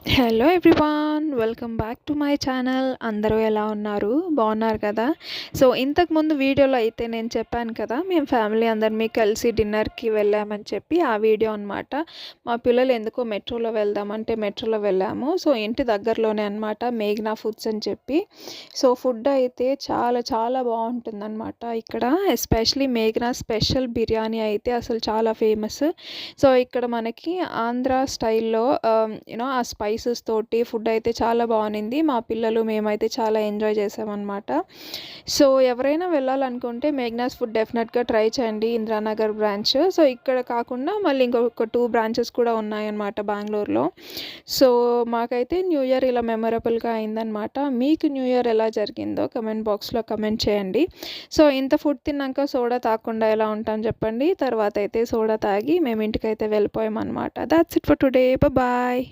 Hello everyone, welcome back to my channel. అందరూ ఎలా ఉన్నారు? బాగున్నారు కదా? సో ఇంతకుముందు వీడియోలో అయితే నేను చెప్పాను కదా, మేము ఫ్యామిలీ అందరినీ కలిసి డిన్నర్కి వెళ్ళామని చెప్పి ఆ వీడియో అనమాట. మా పిల్లలు ఎందుకో మెట్రోలో వెళ్దామంటే మెట్రోలో వెళ్ళాము. సో ఇంటి దగ్గరలోనే అనమాట, మేఘ్నా ఫుడ్స్ అని చెప్పి. సో ఫుడ్ అయితే చాలా చాలా బాగుంటుందన్నమాట ఇక్కడ. ఎస్పెషలీ మేఘ్నా స్పెషల్ బిర్యానీ అయితే అసలు చాలా ఫేమస్. సో ఇక్కడ మనకి ఆంధ్ర స్టైల్లో ఆ స్పైసెస్ తోటి ఫుడ్ అయితే చాలా బాగుంది. మా పిల్లలు మేమైతే చాలా ఎంజాయ్ చేసామన్నమాట. సో ఎవరైనా వెళ్ళాలనుకుంటే మేఘ్నాస్ ఫుడ్ డెఫినెట్గా ట్రై చేయండి, ఇంద్రానగర్ బ్రాంచ్. సో ఇక్కడ కాకుండా మళ్ళీ ఇంకొక 2 బ్రాంచెస్ కూడా ఉన్నాయన్నమాట బెంగళూరులో. సో మాకైతే న్యూ ఇయర్ ఇలా మెమరబుల్గా అయిందనమాట. మీకు న్యూ ఇయర్ ఎలా జరిగిందో కమెంట్ బాక్స్లో కమెంట్ చేయండి. సో ఇంత ఫుడ్ తిన్నాక సోడా తాగకుండా ఎలా ఉంటాం చెప్పండి. తర్వాత అయితే సోడా తాగి మేము ఇంటికైతే వెళ్ళిపోయామన్నమాట. That's it for today. Bye.